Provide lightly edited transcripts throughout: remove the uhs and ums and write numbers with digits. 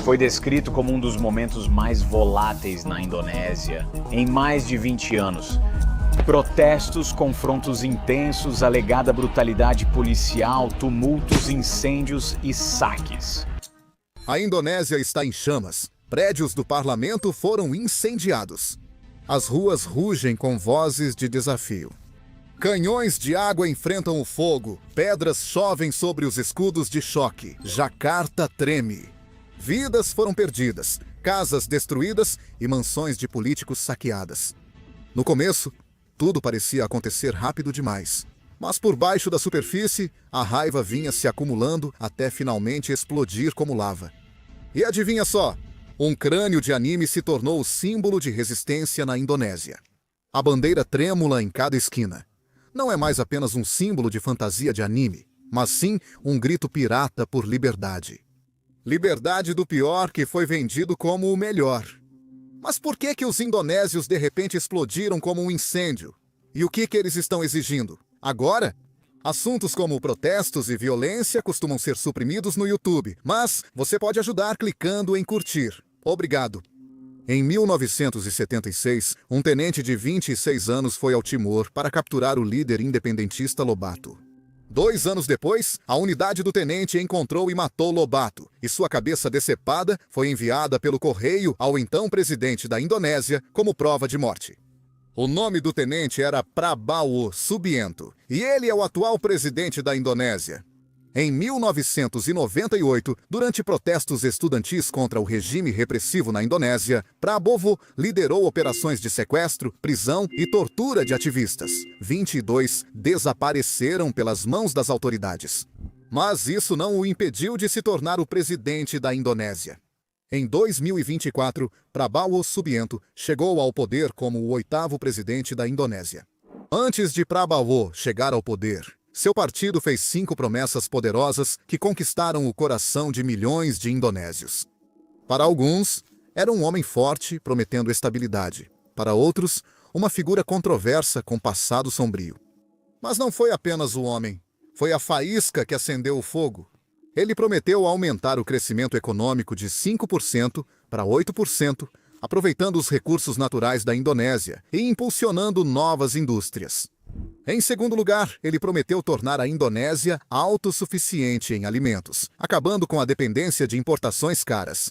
Foi descrito como um dos momentos mais voláteis na Indonésia em mais de 20 anos. Protestos, confrontos intensos, alegada brutalidade policial, tumultos, incêndios e saques. A Indonésia está em chamas. Prédios do parlamento foram incendiados. As ruas rugem com vozes de desafio. Canhões de água enfrentam o fogo. Pedras chovem sobre os escudos de choque. Jacarta treme. Vidas foram perdidas, casas destruídas e mansões de políticos saqueadas. No começo, tudo parecia acontecer rápido demais. Mas por baixo da superfície, a raiva vinha se acumulando até finalmente explodir como lava. E adivinha só? Um crânio de anime se tornou o símbolo de resistência na Indonésia. A bandeira trêmula em cada esquina. Não é mais apenas um símbolo de fantasia de anime, mas sim um grito pirata por liberdade. Liberdade do pior que foi vendido como o melhor. Mas por que os indonésios de repente explodiram como um incêndio? E o que eles estão exigindo? Agora? Assuntos como protestos e violência costumam ser suprimidos no YouTube, mas você pode ajudar clicando em curtir. Obrigado. Em 1976, um tenente de 26 anos foi ao Timor para capturar o líder independentista Lobato. 2 anos depois, a unidade do tenente encontrou e matou Lobato, e sua cabeça decepada foi enviada pelo correio ao então presidente da Indonésia como prova de morte. O nome do tenente era Prabowo Subianto, e ele é o atual presidente da Indonésia. Em 1998, durante protestos estudantis contra o regime repressivo na Indonésia, Prabowo liderou operações de sequestro, prisão e tortura de ativistas. 22 desapareceram pelas mãos das autoridades. Mas isso não o impediu de se tornar o presidente da Indonésia. Em 2024, Prabowo Subianto chegou ao poder como o 8º presidente da Indonésia. Antes de Prabowo chegar ao poder, seu partido fez 5 promessas poderosas que conquistaram o coração de milhões de indonésios. Para alguns, era um homem forte, prometendo estabilidade. Para outros, uma figura controversa com passado sombrio. Mas não foi apenas o homem, foi a faísca que acendeu o fogo. Ele prometeu aumentar o crescimento econômico de 5% para 8%, aproveitando os recursos naturais da Indonésia e impulsionando novas indústrias. Em segundo lugar, ele prometeu tornar a Indonésia autossuficiente em alimentos, acabando com a dependência de importações caras.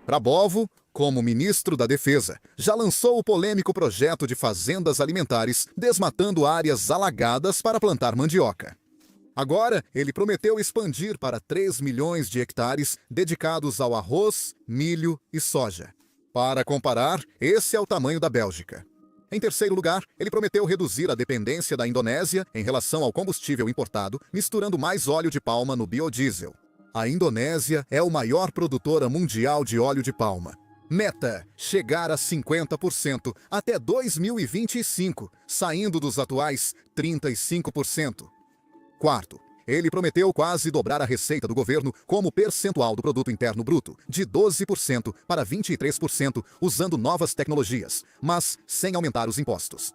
Prabowo, como ministro da Defesa, já lançou o polêmico projeto de fazendas alimentares, desmatando áreas alagadas para plantar mandioca. Agora, ele prometeu expandir para 3 milhões de hectares dedicados ao arroz, milho e soja. Para comparar, esse é o tamanho da Bélgica. Em terceiro lugar, ele prometeu reduzir a dependência da Indonésia em relação ao combustível importado, misturando mais óleo de palma no biodiesel. A Indonésia é o maior produtora mundial de óleo de palma. Meta: chegar a 50% até 2025, saindo dos atuais 35%. Quarto, ele prometeu quase dobrar a receita do governo como percentual do produto interno bruto, de 12% para 23%, usando novas tecnologias, mas sem aumentar os impostos.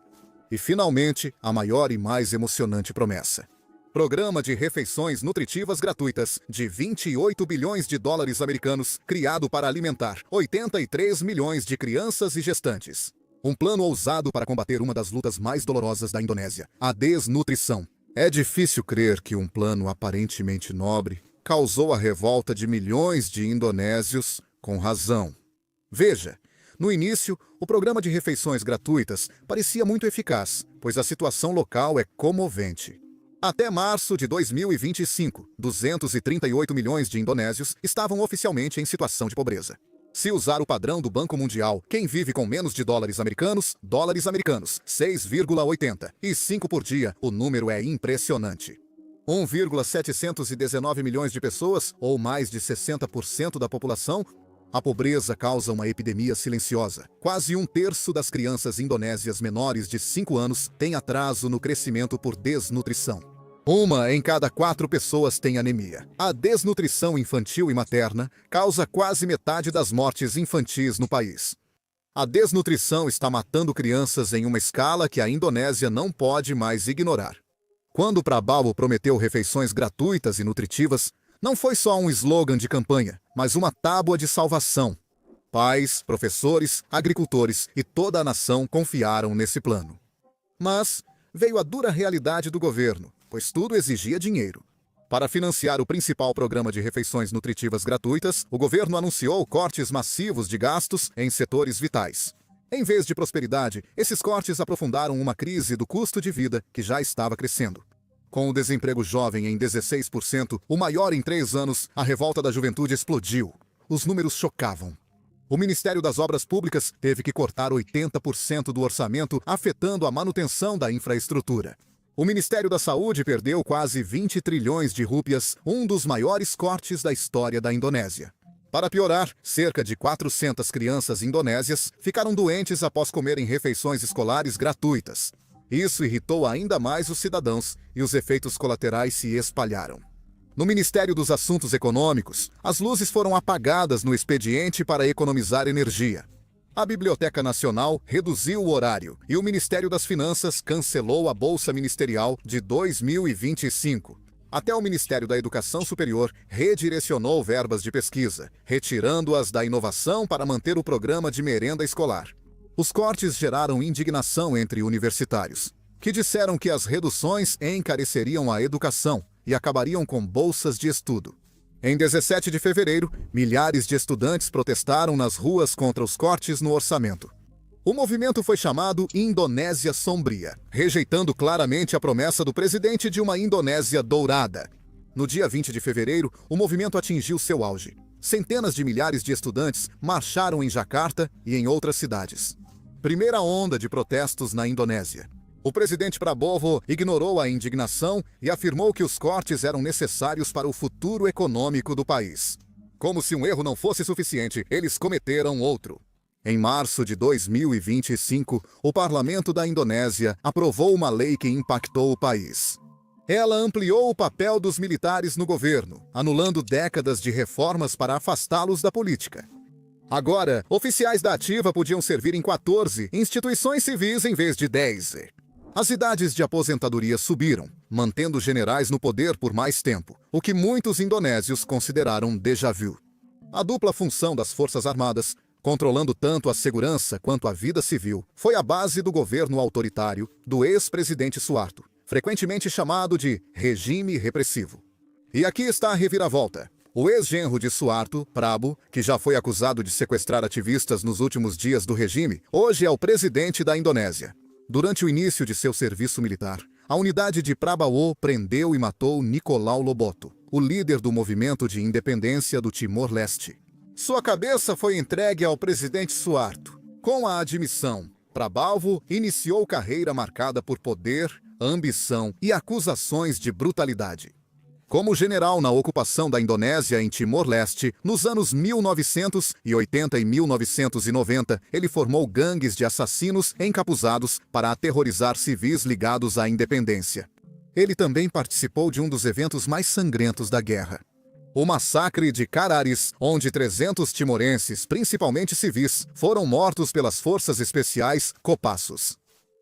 E finalmente, a maior e mais emocionante promessa. Programa de refeições nutritivas gratuitas de 28 bilhões de dólares americanos, criado para alimentar 83 milhões de crianças e gestantes. Um plano ousado para combater uma das lutas mais dolorosas da Indonésia, a desnutrição. É difícil crer que um plano aparentemente nobre causou a revolta de milhões de indonésios com razão. Veja, no início, o programa de refeições gratuitas parecia muito eficaz, pois a situação local é comovente. Até março de 2025, 238 milhões de indonésios estavam oficialmente em situação de pobreza. Se usar o padrão do Banco Mundial, quem vive com menos de dólares americanos, 6,80 e 5 por dia, o número é impressionante. 1,719 milhões de pessoas, ou mais de 60% da população, a pobreza causa uma epidemia silenciosa. Quase 1/3 das crianças indonésias menores de 5 anos tem atraso no crescimento por desnutrição. 1 em cada 4 pessoas tem anemia. A desnutrição infantil e materna causa quase metade das mortes infantis no país. A desnutrição está matando crianças em uma escala que a Indonésia não pode mais ignorar. Quando Prabowo prometeu refeições gratuitas e nutritivas, Não foi só um slogan de campanha, mas uma tábua de salvação. Pais, professores, agricultores e toda a nação confiaram nesse plano. Mas veio a dura realidade do governo, pois tudo exigia dinheiro. Para financiar o principal programa de refeições nutritivas gratuitas, o governo anunciou cortes massivos de gastos em setores vitais. Em vez de prosperidade, esses cortes aprofundaram uma crise do custo de vida que já estava crescendo. Com o desemprego jovem em 16%, o maior em 3 anos, a revolta da juventude explodiu. Os números chocavam. O Ministério das Obras Públicas teve que cortar 80% do orçamento, afetando a manutenção da infraestrutura. O Ministério da Saúde perdeu quase 20 trilhões de rúpias, um dos maiores cortes da história da Indonésia. Para piorar, cerca de 400 crianças indonésias ficaram doentes após comerem refeições escolares gratuitas. Isso irritou ainda mais os cidadãos e os efeitos colaterais se espalharam. No Ministério dos Assuntos Econômicos, as luzes foram apagadas no expediente para economizar energia. A Biblioteca Nacional reduziu o horário e o Ministério das Finanças cancelou a Bolsa Ministerial de 2025. Até o Ministério da Educação Superior redirecionou verbas de pesquisa, retirando-as da inovação para manter o programa de merenda escolar. Os cortes geraram indignação entre universitários, que disseram que as reduções encareceriam a educação e acabariam com bolsas de estudo. Em 17 de fevereiro, milhares de estudantes protestaram nas ruas contra os cortes no orçamento. O movimento foi chamado Indonésia Sombria, rejeitando claramente a promessa do presidente de uma Indonésia dourada. No dia 20 de fevereiro, o movimento atingiu seu auge. Centenas de milhares de estudantes marcharam em Jacarta e em outras cidades. Primeira onda de protestos na Indonésia. O presidente Prabowo ignorou a indignação e afirmou que os cortes eram necessários para o futuro econômico do país. Como se um erro não fosse suficiente, eles cometeram outro. Em março de 2025, o parlamento da Indonésia aprovou uma lei que impactou o país. Ela ampliou o papel dos militares no governo, anulando décadas de reformas para afastá-los da política. Agora, oficiais da ativa podiam servir em 14 instituições civis em vez de 10. As idades de aposentadoria subiram, mantendo generais no poder por mais tempo, o que muitos indonésios consideraram déjà vu. A dupla função das Forças Armadas, controlando tanto a segurança quanto a vida civil, foi a base do governo autoritário do ex-presidente Suharto, frequentemente chamado de regime repressivo. E aqui está a reviravolta. O ex-genro de Suharto, Prabowo, que já foi acusado de sequestrar ativistas nos últimos dias do regime, hoje é o presidente da Indonésia. Durante o início de seu serviço militar, a unidade de Prabowo prendeu e matou Nicolau Loboto, o líder do movimento de independência do Timor-Leste. Sua cabeça foi entregue ao presidente Suharto. Com a admissão, Prabowo iniciou carreira marcada por poder, ambição e acusações de brutalidade. Como general na ocupação da Indonésia em Timor-Leste, nos anos 1980 e 1990, ele formou gangues de assassinos encapuzados para aterrorizar civis ligados à independência. Ele também participou de um dos eventos mais sangrentos da guerra. O massacre de Cararis, onde 300 timorenses, principalmente civis, foram mortos pelas forças especiais Kopassus.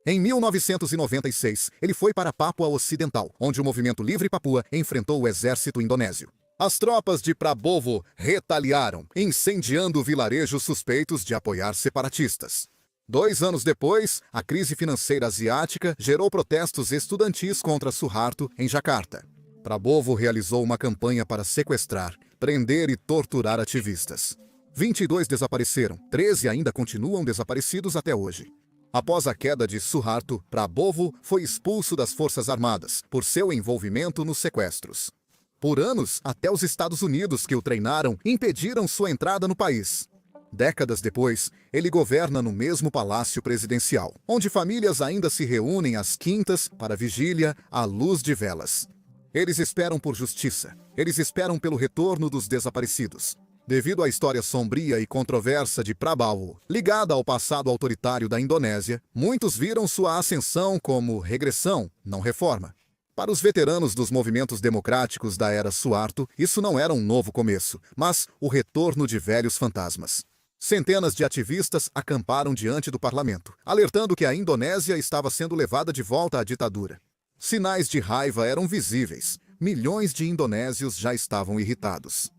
Em 1996, ele foi para Papua Ocidental, onde o Movimento Livre Papua enfrentou o exército indonésio. As tropas de Prabowo retaliaram, incendiando vilarejos suspeitos de apoiar separatistas. 2 anos depois, a crise financeira asiática gerou protestos estudantis contra Suharto em Jacarta. Prabowo realizou uma campanha para sequestrar, prender e torturar ativistas. 22 desapareceram, 13 ainda continuam desaparecidos até hoje. Após a queda de Suharto, Prabowo foi expulso das Forças Armadas por seu envolvimento nos sequestros. Por anos, até os Estados Unidos, que o treinaram, impediram sua entrada no país. Décadas depois, ele governa no mesmo palácio presidencial, onde famílias ainda se reúnem às quintas para vigília à luz de velas. Eles esperam por justiça. Eles esperam pelo retorno dos desaparecidos. Devido à história sombria e controversa de Prabowo, ligada ao passado autoritário da Indonésia, muitos viram sua ascensão como regressão, não reforma. Para os veteranos dos movimentos democráticos da era Suharto, isso não era um novo começo, mas o retorno de velhos fantasmas. Centenas de ativistas acamparam diante do parlamento, alertando que a Indonésia estava sendo levada de volta à ditadura. Sinais de raiva eram visíveis. milhões de indonésios já estavam irritados.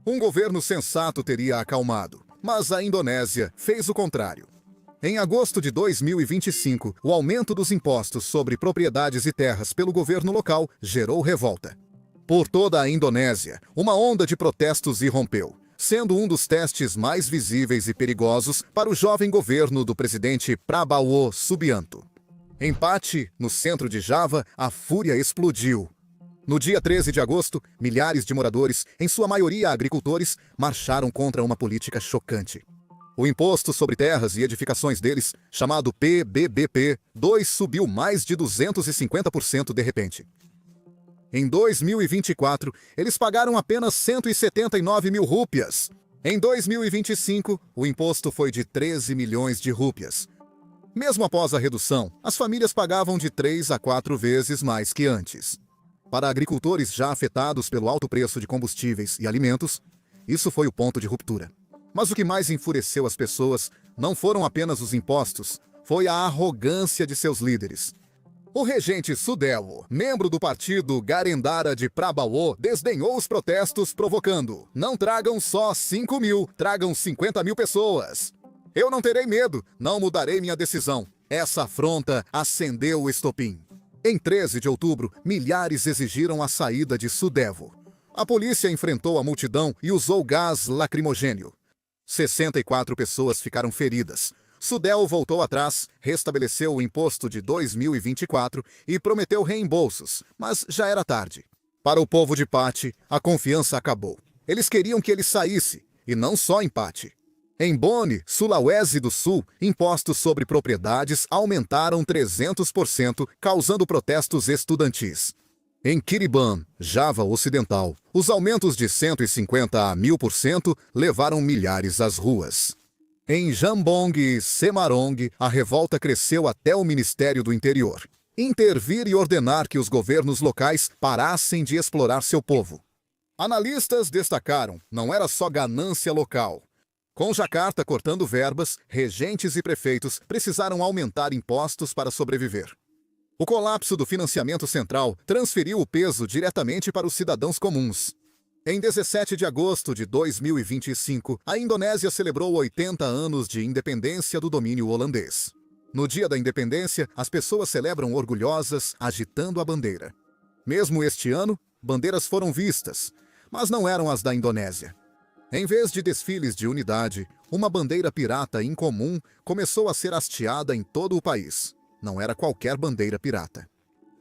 Um governo sensato teria acalmado, mas a Indonésia fez o contrário. Em agosto de 2025, o aumento dos impostos sobre propriedades e terras pelo governo local gerou revolta. Por toda a Indonésia, uma onda de protestos irrompeu, sendo um dos testes mais visíveis e perigosos para o jovem governo do presidente Prabowo Subianto. Em Pati, no centro de Java, a fúria explodiu. No dia 13 de agosto, milhares de moradores, em sua maioria agricultores, marcharam contra uma política chocante. O imposto sobre terras e edificações deles, chamado PBBP-2, subiu mais de 250% de repente. Em 2024, eles pagaram apenas 179 mil rúpias. Em 2025, o imposto foi de 13 milhões de rúpias. Mesmo após a redução, as famílias pagavam de 3 a 4 vezes mais que antes. Para agricultores já afetados pelo alto preço de combustíveis e alimentos, isso foi o ponto de ruptura. Mas o que mais enfureceu as pessoas não foram apenas os impostos, foi a arrogância de seus líderes. O regente Sudewo, membro do partido Garendara de Prabowo, desdenhou os protestos, provocando: "Não tragam só 5 mil, tragam 50 mil pessoas. Eu não terei medo, não mudarei minha decisão." Essa afronta acendeu o estopim. Em 13 de outubro, milhares exigiram a saída de Sudewo. A polícia enfrentou a multidão e usou gás lacrimogênio. 64 pessoas ficaram feridas. Sudewo voltou atrás, restabeleceu o imposto de 2024 e prometeu reembolsos, mas já era tarde. Para o povo de Pati, a confiança acabou. Eles queriam que ele saísse, e não só em Pati. Em Boni, Sulawesi do Sul, impostos sobre propriedades aumentaram 300%, causando protestos estudantis. Em Kiribati, Java Ocidental, os aumentos de 150% a 1000% levaram milhares às ruas. Em Jambong e Semarang, a revolta cresceu até o Ministério do Interior. Intervir e ordenar que os governos locais parassem de explorar seu povo. Analistas destacaram: não era só ganância local. Com Jacarta cortando verbas, regentes e prefeitos precisaram aumentar impostos para sobreviver. O colapso do financiamento central transferiu o peso diretamente para os cidadãos comuns. Em 17 de agosto de 2025, a Indonésia celebrou 80 anos de independência do domínio holandês. No dia da independência, as pessoas celebram orgulhosas, agitando a bandeira. Mesmo este ano, bandeiras foram vistas, mas não eram as da Indonésia. Em vez de desfiles de unidade, uma bandeira pirata incomum começou a ser hasteada em todo o país. Não era qualquer bandeira pirata.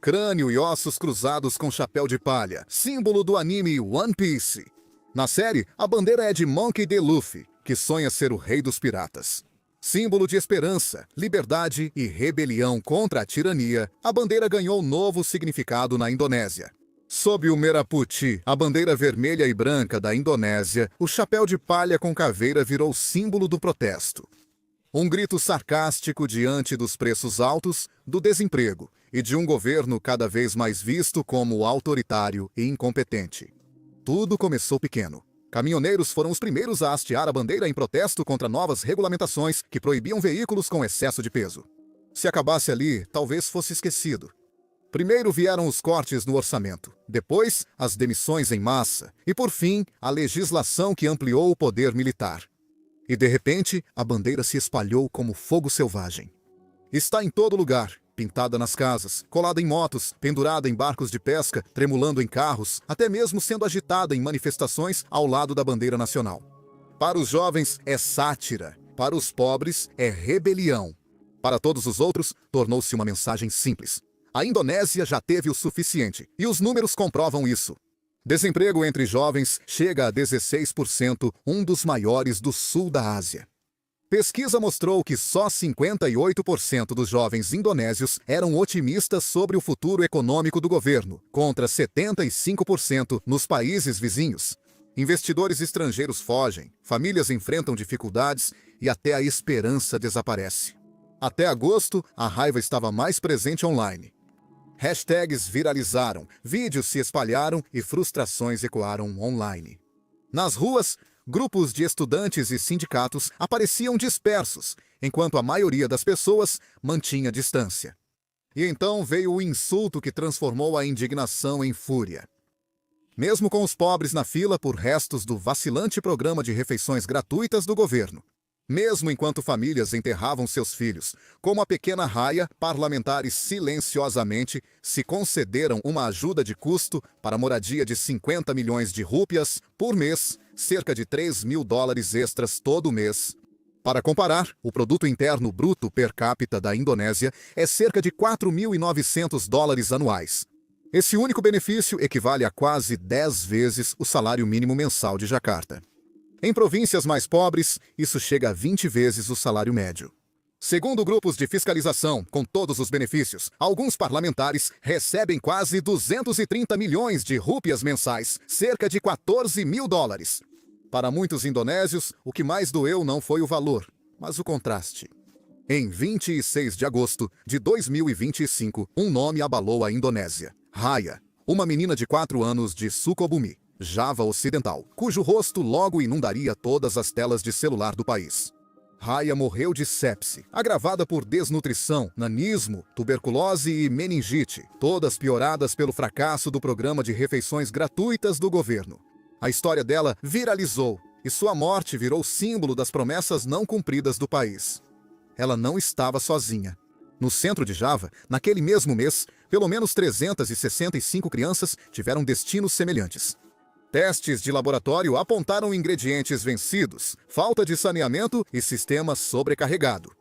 Crânio e ossos cruzados com chapéu de palha, símbolo do anime One Piece. Na série, a bandeira é de Monkey D. Luffy, que sonha ser o rei dos piratas. Símbolo de esperança, liberdade e rebelião contra a tirania, a bandeira ganhou novo significado na Indonésia. Sob o Merah Putih, a bandeira vermelha e branca da Indonésia, o chapéu de palha com caveira virou símbolo do protesto. Um grito sarcástico diante dos preços altos, do desemprego e de um governo cada vez mais visto como autoritário e incompetente. Tudo começou pequeno. Caminhoneiros foram os primeiros a hastear a bandeira em protesto contra novas regulamentações que proibiam veículos com excesso de peso. Se acabasse ali, talvez fosse esquecido. Primeiro vieram os cortes no orçamento, depois as demissões em massa e, por fim, a legislação que ampliou o poder militar. E, de repente, a bandeira se espalhou como fogo selvagem. Está em todo lugar, pintada nas casas, colada em motos, pendurada em barcos de pesca, tremulando em carros, até mesmo sendo agitada em manifestações ao lado da bandeira nacional. Para os jovens é sátira, para os pobres é rebelião. Para todos os outros, tornou-se uma mensagem simples. A Indonésia já teve o suficiente, e os números comprovam isso. Desemprego entre jovens chega a 16%, um dos maiores do sul da Ásia. Pesquisa mostrou que só 58% dos jovens indonésios eram otimistas sobre o futuro econômico do governo, contra 75% nos países vizinhos. Investidores estrangeiros fogem, famílias enfrentam dificuldades e até a esperança desaparece. Até agosto, a raiva estava mais presente online. Hashtags viralizaram, vídeos se espalharam e frustrações ecoaram online. Nas ruas, grupos de estudantes e sindicatos apareciam dispersos, enquanto a maioria das pessoas mantinha distância. E então veio o insulto que transformou a indignação em fúria. mesmo com os pobres na fila por restos do vacilante programa de refeições gratuitas do governo. Mesmo enquanto famílias enterravam seus filhos, como a pequena Raya, parlamentares silenciosamente se concederam uma ajuda de custo para moradia de 50 milhões de rúpias por mês, cerca de 3 mil dólares extras todo mês. Para comparar, o produto interno bruto per capita da Indonésia é cerca de 4.900 dólares anuais. Esse único benefício equivale a quase 10 vezes o salário mínimo mensal de Jacarta. Em províncias mais pobres, isso chega a 20 vezes o salário médio. Segundo grupos de fiscalização, com todos os benefícios, alguns parlamentares recebem quase 230 milhões de rúpias mensais, cerca de 14 mil dólares. Para muitos indonésios, o que mais doeu não foi o valor, mas o contraste. Em 26 de agosto de 2025, um nome abalou a Indonésia. Raya, uma menina de 4 anos de Sukabumi, Java Ocidental, cujo rosto logo inundaria todas as telas de celular do país. Raya morreu de sepse, agravada por desnutrição, nanismo, tuberculose e meningite, todas pioradas pelo fracasso do programa de refeições gratuitas do governo. A história dela viralizou e sua morte virou símbolo das promessas não cumpridas do país. Ela não estava sozinha. No centro de Java, naquele mesmo mês, pelo menos 365 crianças tiveram destinos semelhantes. Testes de laboratório apontaram ingredientes vencidos, falta de saneamento e sistema sobrecarregado.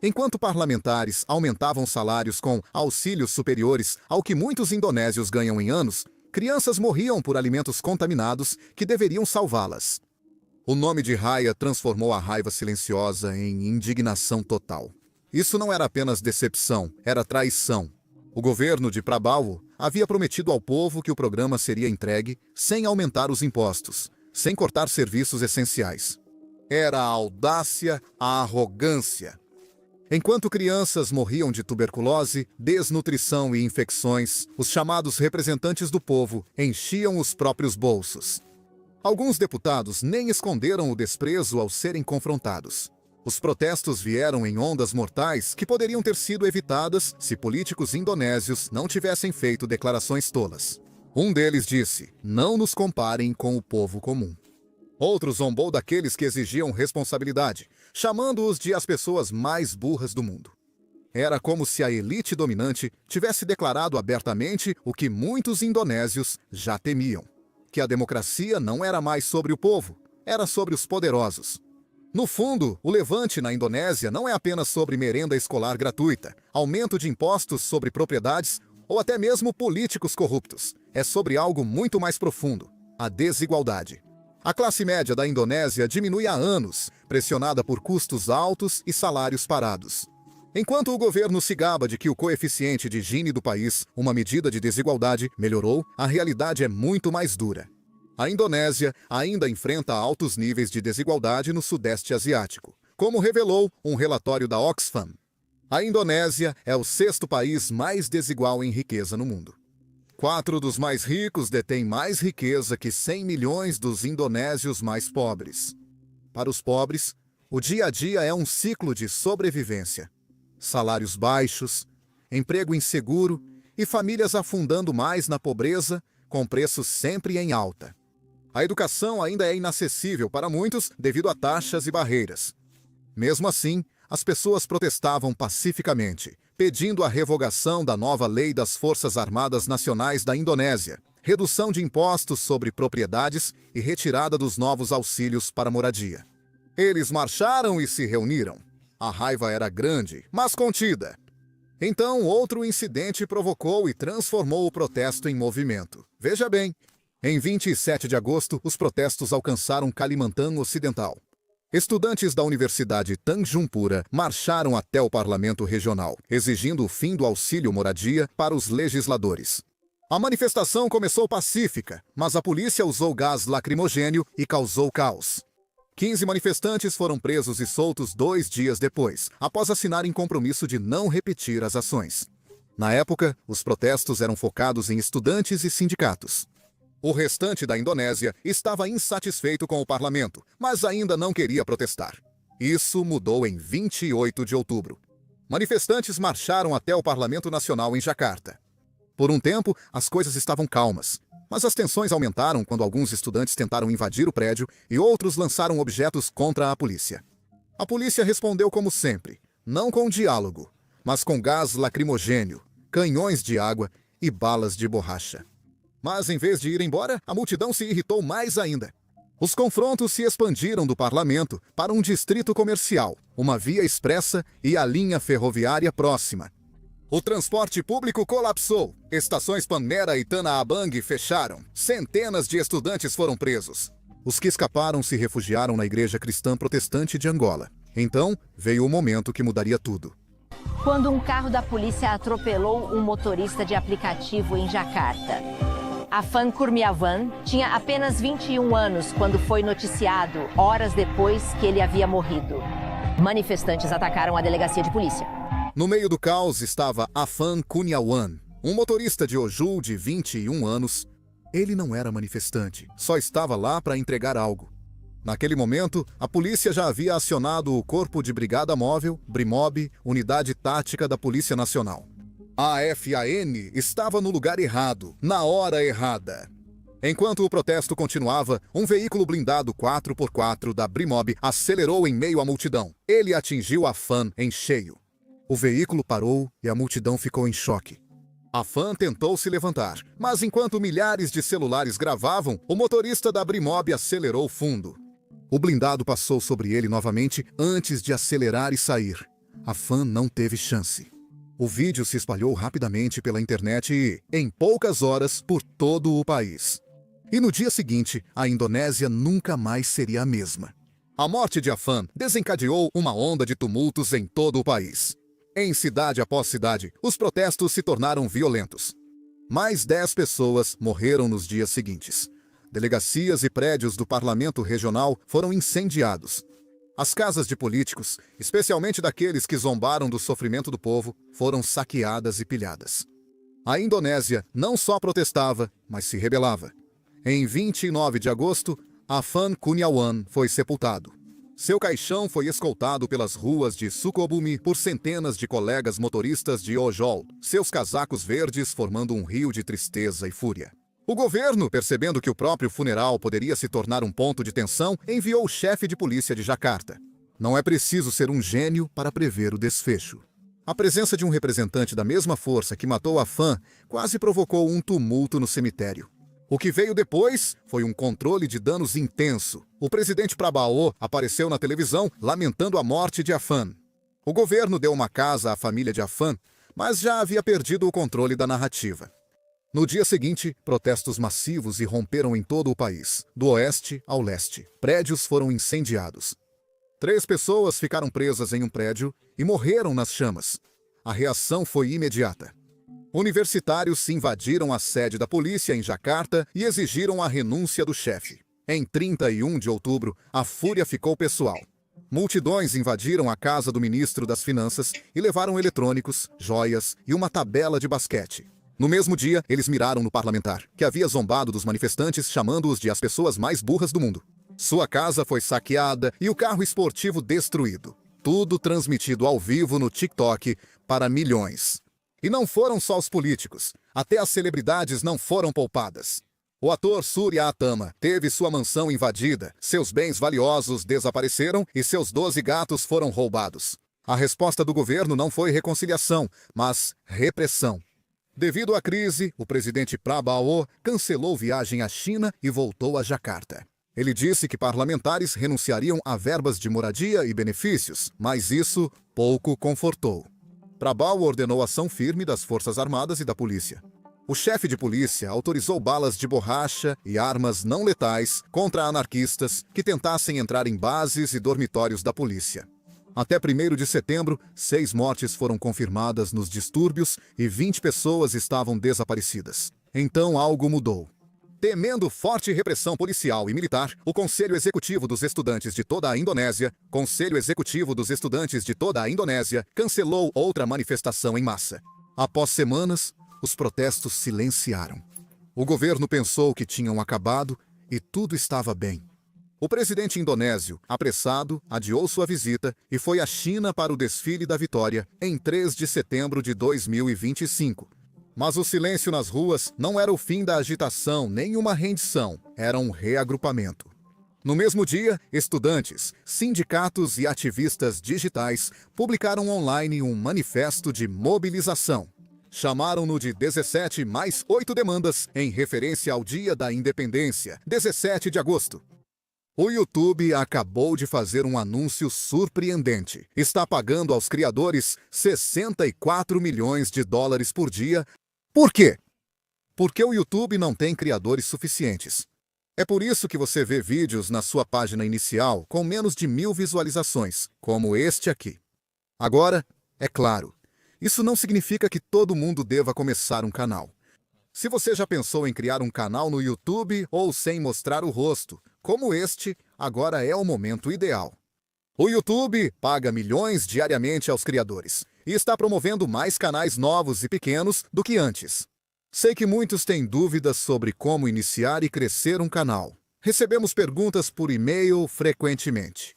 Enquanto parlamentares aumentavam salários com auxílios superiores ao que muitos indonésios ganham em anos, crianças morriam por alimentos contaminados que deveriam salvá-las. O nome de Raya transformou a raiva silenciosa em indignação total. Isso não era apenas decepção, era traição. O governo de Prabowo havia prometido ao povo que o programa seria entregue sem aumentar os impostos, sem cortar serviços essenciais. Era a audácia, a arrogância. Enquanto crianças morriam de tuberculose, desnutrição e infecções, os chamados representantes do povo enchiam os próprios bolsos. Alguns deputados nem esconderam o desprezo ao serem confrontados. Os protestos vieram em ondas mortais que poderiam ter sido evitadas se políticos indonésios não tivessem feito declarações tolas. Um deles disse: "Não nos comparem com o povo comum." Outro zombou daqueles que exigiam responsabilidade, chamando-os de as pessoas mais burras do mundo. Era como se a elite dominante tivesse declarado abertamente o que muitos indonésios já temiam: que a democracia não era mais sobre o povo, era sobre os poderosos. No fundo, o levante na Indonésia não é apenas sobre merenda escolar gratuita, aumento de impostos sobre propriedades ou até mesmo políticos corruptos. É sobre algo muito mais profundo: a desigualdade. A classe média da Indonésia diminui há anos, pressionada por custos altos e salários parados. Enquanto o governo se gaba de que o coeficiente de Gini do país, uma medida de desigualdade, melhorou, a realidade é muito mais dura. A Indonésia ainda enfrenta altos níveis de desigualdade no Sudeste Asiático, como revelou um relatório da Oxfam. A Indonésia é o 6º país mais desigual em riqueza no mundo. 4 dos mais ricos detêm mais riqueza que 100 milhões dos indonésios mais pobres. Para os pobres, o dia a dia é um ciclo de sobrevivência. Salários baixos, emprego inseguro e famílias afundando mais na pobreza, com preços sempre em alta. A educação ainda é inacessível para muitos devido a taxas e barreiras. Mesmo assim, as pessoas protestavam pacificamente, pedindo a revogação da nova lei das Forças Armadas Nacionais da Indonésia, redução de impostos sobre propriedades e retirada dos novos auxílios para moradia. Eles marcharam e se reuniram. A raiva era grande, mas contida. Então, outro incidente provocou e transformou o protesto em movimento. Veja bem, em 27 de agosto, os protestos alcançaram Kalimantan Ocidental. Estudantes da Universidade Tanjung marcharam até o parlamento regional, exigindo o fim do auxílio moradia para os legisladores. A manifestação começou pacífica, mas a polícia usou gás lacrimogênio e causou caos. 15 manifestantes foram presos e soltos 2 dias depois, após assinarem compromisso de não repetir as ações. Na época, os protestos eram focados em estudantes e sindicatos. O restante da Indonésia estava insatisfeito com o parlamento, mas ainda não queria protestar. Isso mudou em 28 de outubro. Manifestantes marcharam até o Parlamento Nacional em Jacarta. Por um tempo, as coisas estavam calmas, Mas as tensões aumentaram quando alguns estudantes tentaram invadir o prédio e outros lançaram objetos contra a polícia. A polícia respondeu como sempre, não com diálogo, mas com gás lacrimogênio, canhões de água e balas de borracha. Mas em vez de ir embora, a multidão se irritou mais ainda. Os confrontos se expandiram do parlamento para um distrito comercial, uma via expressa e a linha ferroviária próxima. O transporte público colapsou. Estações Panmera e Tanahabang fecharam. Centenas de estudantes foram presos. Os que escaparam se refugiaram na igreja cristã protestante de Angola. Então, veio o momento que mudaria tudo. Quando um carro da polícia atropelou um motorista de aplicativo em Jakarta. Afan Kurniawan tinha apenas 21 anos quando foi noticiado, horas depois que ele havia morrido. Manifestantes atacaram a delegacia de polícia. No meio do caos estava Afan Kurniawan, um motorista de Oju de 21 anos. Ele não era manifestante, só estava lá para entregar algo. Naquele momento, a polícia já havia acionado o Corpo de Brigada Móvel, BRIMOB, Unidade Tática da Polícia Nacional. A FAN estava no lugar errado, na hora errada. Enquanto o protesto continuava, um veículo blindado 4x4 da BRIMOB acelerou em meio à multidão. Ele atingiu Afan em cheio. O veículo parou e a multidão ficou em choque. Afan tentou se levantar, mas enquanto milhares de celulares gravavam, o motorista da BRIMOB acelerou fundo. O blindado passou sobre ele novamente antes de acelerar e sair. Afan não teve chance. O vídeo se espalhou rapidamente pela internet e, em poucas horas, por todo o país. E no dia seguinte, a Indonésia nunca mais seria a mesma. A morte de Afan desencadeou uma onda de tumultos em todo o país. Em cidade após cidade, os protestos se tornaram violentos. Mais 10 pessoas morreram nos dias seguintes. Delegacias e prédios do parlamento regional foram incendiados. As casas de políticos, especialmente daqueles que zombaram do sofrimento do povo, foram saqueadas e pilhadas. A Indonésia não só protestava, mas se rebelava. Em 29 de agosto, Afan Kurniawan foi sepultado. Seu caixão foi escoltado pelas ruas de Sukabumi por centenas de colegas motoristas de Ojol, seus casacos verdes formando um rio de tristeza e fúria. O governo, percebendo que o próprio funeral poderia se tornar um ponto de tensão, enviou o chefe de polícia de Jakarta. Não é preciso ser um gênio para prever o desfecho. A presença de um representante da mesma força que matou Afan quase provocou um tumulto no cemitério. O que veio depois foi um controle de danos intenso. O presidente Prabowo apareceu na televisão lamentando a morte de Afan. O governo deu uma casa à família de Afan, mas já havia perdido o controle da narrativa. No dia seguinte, protestos massivos irromperam em todo o país, do oeste ao leste. Prédios foram incendiados. 3 pessoas ficaram presas em um prédio e morreram nas chamas. A reação foi imediata. Universitários se invadiram a sede da polícia em Jakarta e exigiram a renúncia do chefe. Em 31 de outubro, a fúria ficou pessoal. Multidões invadiram a casa do ministro das Finanças e levaram eletrônicos, joias e uma tabela de basquete. No mesmo dia, eles miraram no parlamentar, que havia zombado dos manifestantes, chamando-os de as pessoas mais burras do mundo. Sua casa foi saqueada e o carro esportivo destruído. Tudo transmitido ao vivo no TikTok para milhões. E não foram só os políticos, até as celebridades não foram poupadas. O ator Surya Atama teve sua mansão invadida, seus bens valiosos desapareceram e seus 12 gatos foram roubados. A resposta do governo não foi reconciliação, mas repressão. Devido à crise, o presidente Prabowo cancelou viagem à China e voltou a Jakarta. Ele disse que parlamentares renunciariam a verbas de moradia e benefícios, mas isso pouco confortou. Prabowo ordenou ação firme das Forças Armadas e da polícia. O chefe de polícia autorizou balas de borracha e armas não letais contra anarquistas que tentassem entrar em bases e dormitórios da polícia. Até 1º de setembro, 6 mortes foram confirmadas nos distúrbios e 20 pessoas estavam desaparecidas. Então algo mudou. Temendo forte repressão policial e militar, o Conselho Executivo dos Estudantes de toda a Indonésia, cancelou outra manifestação em massa. Após semanas, os protestos silenciaram. O governo pensou que tinham acabado e tudo estava bem. O presidente indonésio, apressado, adiou sua visita e foi à China para o desfile da vitória em 3 de setembro de 2025. Mas o silêncio nas ruas não era o fim da agitação, nem uma rendição, era um reagrupamento. No mesmo dia, estudantes, sindicatos e ativistas digitais publicaram online um manifesto de mobilização. Chamaram-no de 17 mais 8 demandas, em referência ao Dia da Independência, 17 de agosto. O YouTube acabou de fazer um anúncio surpreendente. Está pagando aos criadores 64 milhões de dólares por dia. Por quê? Porque o YouTube não tem criadores suficientes. É por isso que você vê vídeos na sua página inicial com menos de 1000 visualizações, como este aqui. Agora, é claro, isso não significa que todo mundo deva começar um canal. Se você já pensou em criar um canal no YouTube ou sem mostrar o rosto, como este, agora é o momento ideal. O YouTube paga milhões diariamente aos criadores e está promovendo mais canais novos e pequenos do que antes. Sei que muitos têm dúvidas sobre como iniciar e crescer um canal. Recebemos perguntas por e-mail frequentemente.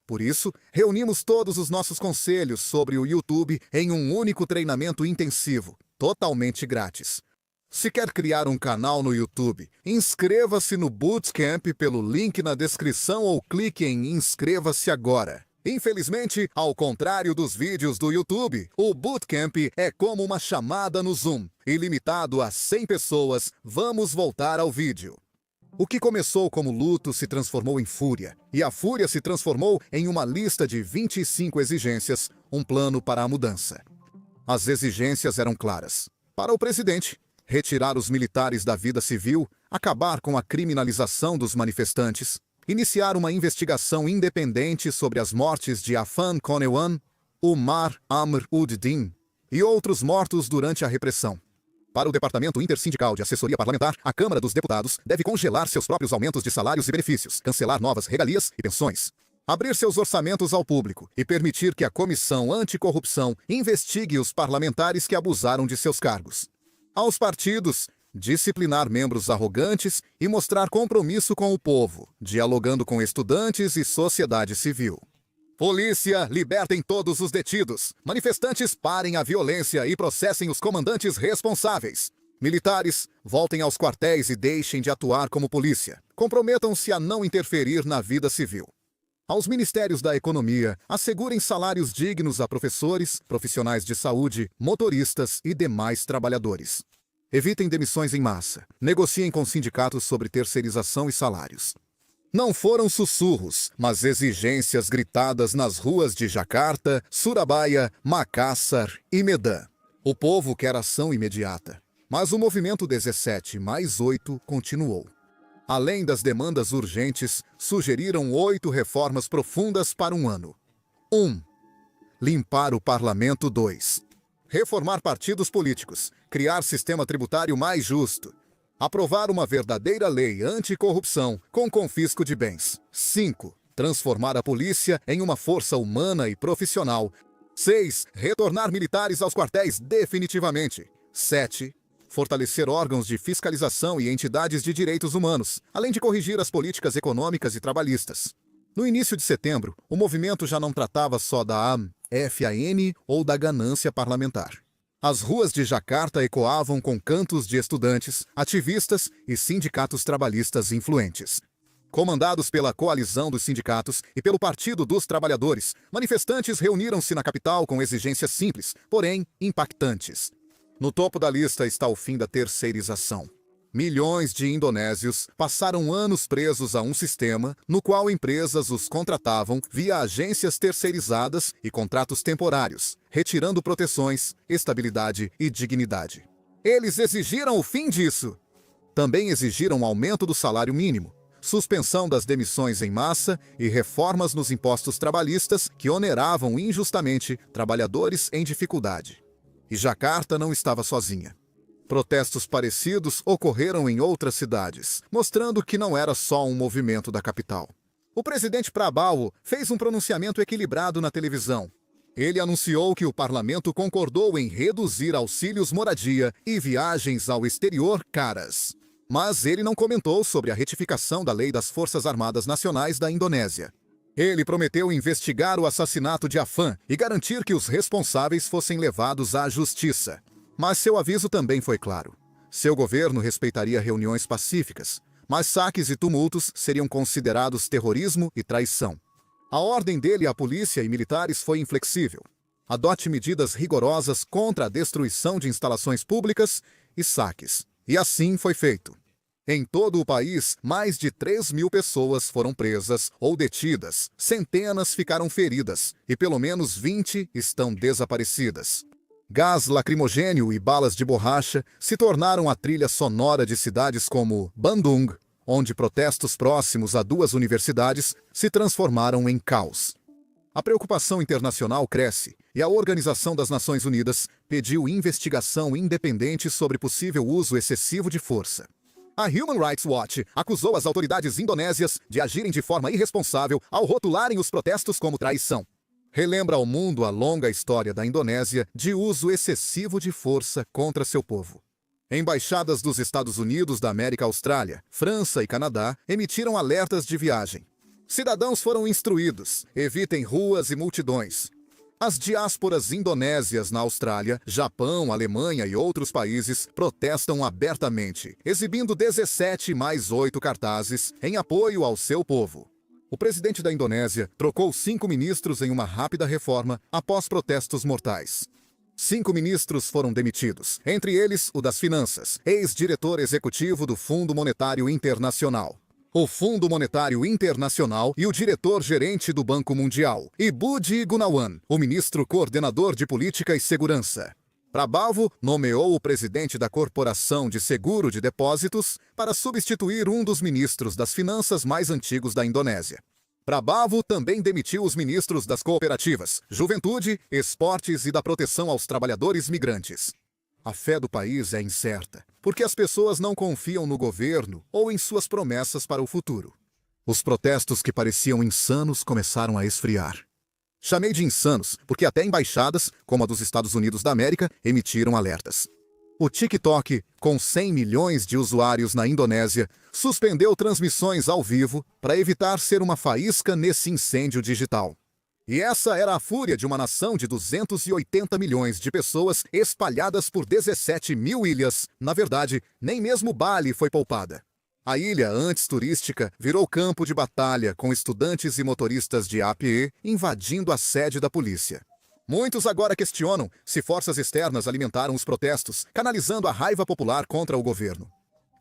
Por isso, reunimos todos os nossos conselhos sobre o YouTube em um único treinamento intensivo, totalmente grátis. Se quer criar um canal no YouTube, inscreva-se no Bootcamp pelo link na descrição ou clique em Inscreva-se agora. Infelizmente, ao contrário dos vídeos do YouTube, o Bootcamp é como uma chamada no Zoom. E limitado a 100 pessoas, vamos voltar ao vídeo. O que começou como luto se transformou em fúria, e a fúria se transformou em uma lista de 25 exigências, um plano para a mudança. As exigências eram claras. Para o presidente, retirar os militares da vida civil, acabar com a criminalização dos manifestantes, iniciar uma investigação independente sobre as mortes de Afan Konewan, Umar Amr ud-Din e outros mortos durante a repressão. Para o Departamento Intersindical de Assessoria Parlamentar, a Câmara dos Deputados deve congelar seus próprios aumentos de salários e benefícios, cancelar novas regalias e pensões, abrir seus orçamentos ao público e permitir que a Comissão Anticorrupção investigue os parlamentares que abusaram de seus cargos. Aos partidos, disciplinar membros arrogantes e mostrar compromisso com o povo, dialogando com estudantes e sociedade civil. Polícia, libertem todos os detidos. Manifestantes, parem a violência e processem os comandantes responsáveis. Militares, voltem aos quartéis e deixem de atuar como polícia. Comprometam-se a não interferir na vida civil. Aos ministérios da economia, assegurem salários dignos a professores, profissionais de saúde, motoristas e demais trabalhadores. Evitem demissões em massa. Negociem com sindicatos sobre terceirização e salários. Não foram sussurros, mas exigências gritadas nas ruas de Jakarta, Surabaya, Makassar e Medan. O povo quer ação imediata. Mas o movimento 17 mais 8 continuou. Além das demandas urgentes, sugeriram 8 reformas profundas para um ano. 1. Limpar o parlamento. 2. Reformar partidos políticos, criar sistema tributário mais justo, aprovar uma verdadeira lei anticorrupção com confisco de bens. 5. Transformar a polícia em uma força humana e profissional. 6. Retornar militares aos quartéis definitivamente. 7. Fortalecer órgãos de fiscalização e entidades de direitos humanos, além de corrigir as políticas econômicas e trabalhistas. No início de setembro, o movimento já não tratava só da FAN ou da ganância parlamentar. As ruas de Jakarta ecoavam com cantos de estudantes, ativistas e sindicatos trabalhistas influentes. Comandados pela coalizão dos sindicatos e pelo Partido dos Trabalhadores, manifestantes reuniram-se na capital com exigências simples, porém impactantes. No topo da lista está o fim da terceirização. Milhões de indonésios passaram anos presos a um sistema no qual empresas os contratavam via agências terceirizadas e contratos temporários, retirando proteções, estabilidade e dignidade. Eles exigiram o fim disso. Também exigiram aumento do salário mínimo, suspensão das demissões em massa e reformas nos impostos trabalhistas que oneravam injustamente trabalhadores em dificuldade. E Jakarta não estava sozinha. Protestos parecidos ocorreram em outras cidades, mostrando que não era só um movimento da capital. O presidente Prabowo fez um pronunciamento equilibrado na televisão. Ele anunciou que o parlamento concordou em reduzir auxílios moradia e viagens ao exterior caras. Mas ele não comentou sobre a retificação da Lei das Forças Armadas Nacionais da Indonésia. Ele prometeu investigar o assassinato de Afan e garantir que os responsáveis fossem levados à justiça. Mas seu aviso também foi claro. Seu governo respeitaria reuniões pacíficas, mas saques e tumultos seriam considerados terrorismo e traição. A ordem dele à polícia e militares foi inflexível. Adote medidas rigorosas contra a destruição de instalações públicas e saques. E assim foi feito. Em todo o país, mais de 3.000 pessoas foram presas ou detidas, centenas ficaram feridas e pelo menos 20 estão desaparecidas. Gás lacrimogênio e balas de borracha se tornaram a trilha sonora de cidades como Bandung, onde protestos próximos a 2 universidades se transformaram em caos. A preocupação internacional cresce e a Organização das Nações Unidas pediu investigação independente sobre possível uso excessivo de força. A Human Rights Watch acusou as autoridades indonésias de agirem de forma irresponsável ao rotularem os protestos como traição. Relembra ao mundo a longa história da Indonésia de uso excessivo de força contra seu povo. Embaixadas dos Estados Unidos da América Austrália, França e Canadá emitiram alertas de viagem. Cidadãos foram instruídos: evitem ruas e multidões. As diásporas indonésias na Austrália, Japão, Alemanha e outros países protestam abertamente, exibindo 17 mais 8 cartazes em apoio ao seu povo. O presidente da Indonésia trocou 5 ministros em uma rápida reforma após protestos mortais. 5 ministros foram demitidos, entre eles o das Finanças, ex-diretor executivo do Fundo Monetário Internacional. O Fundo Monetário Internacional e o diretor-gerente do Banco Mundial, e Budi Gunawan, o ministro coordenador de Política e Segurança. Prabowo nomeou o presidente da Corporação de Seguro de Depósitos para substituir um dos ministros das Finanças mais antigos da Indonésia. Prabowo também demitiu os ministros das Cooperativas, Juventude, Esportes e da Proteção aos Trabalhadores Migrantes. A fé do país é incerta, porque as pessoas não confiam no governo ou em suas promessas para o futuro. Os protestos que pareciam insanos começaram a esfriar. Chamei de insanos porque até embaixadas, como a dos Estados Unidos da América, emitiram alertas. O TikTok, com 100 milhões de usuários na Indonésia, suspendeu transmissões ao vivo para evitar ser uma faísca nesse incêndio digital. E essa era a fúria de uma nação de 280 milhões de pessoas espalhadas por 17 mil ilhas. Na verdade, nem mesmo Bali foi poupada. A ilha, antes turística, virou campo de batalha, com estudantes e motoristas de a pé invadindo a sede da polícia. Muitos agora questionam se forças externas alimentaram os protestos, canalizando a raiva popular contra o governo.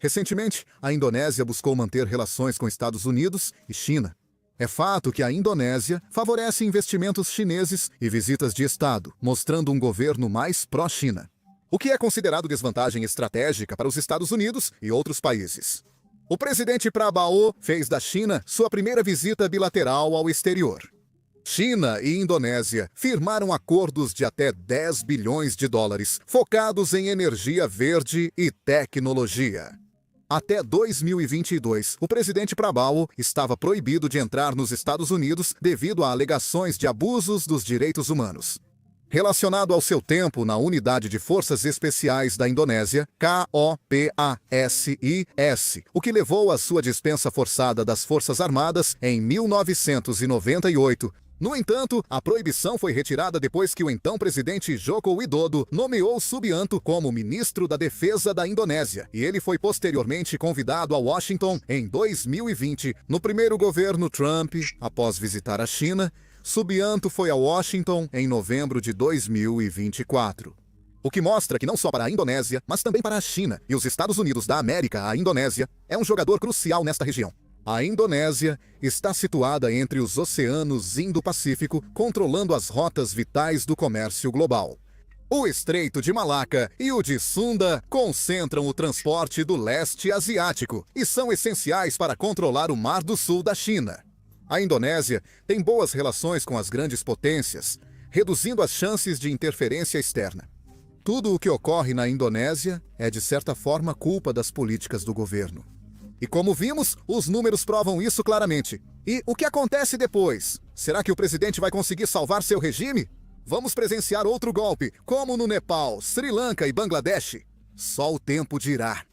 Recentemente, a Indonésia buscou manter relações com Estados Unidos e China. É fato que a Indonésia favorece investimentos chineses e visitas de Estado, mostrando um governo mais pró-China, o que é considerado desvantagem estratégica para os Estados Unidos e outros países. O presidente Prabowo fez da China sua primeira visita bilateral ao exterior. China e Indonésia firmaram acordos de até 10 bilhões de dólares, focados em energia verde e tecnologia. Até 2022, o presidente Prabowo estava proibido de entrar nos Estados Unidos devido a alegações de abusos dos direitos humanos. Relacionado ao seu tempo na Unidade de Forças Especiais da Indonésia, KOPASIS, o que levou à sua dispensa forçada das Forças Armadas em 1998. No entanto, a proibição foi retirada depois que o então presidente Joko Widodo nomeou Subianto como ministro da Defesa da Indonésia, e ele foi posteriormente convidado a Washington em 2020. No primeiro governo Trump, após visitar a China, Subianto foi a Washington em novembro de 2024. O que mostra que não só para a Indonésia, mas também para a China e os Estados Unidos da América, a Indonésia é um jogador crucial nesta região. A Indonésia está situada entre os oceanos Indo-Pacífico, controlando as rotas vitais do comércio global. O Estreito de Malaca e o de Sunda concentram o transporte do leste asiático e são essenciais para controlar o Mar do Sul da China. A Indonésia tem boas relações com as grandes potências, reduzindo as chances de interferência externa. Tudo o que ocorre na Indonésia é, de certa forma, culpa das políticas do governo. E como vimos, os números provam isso claramente. E o que acontece depois? Será que o presidente vai conseguir salvar seu regime? Vamos presenciar outro golpe, como no Nepal, Sri Lanka e Bangladesh? Só o tempo dirá.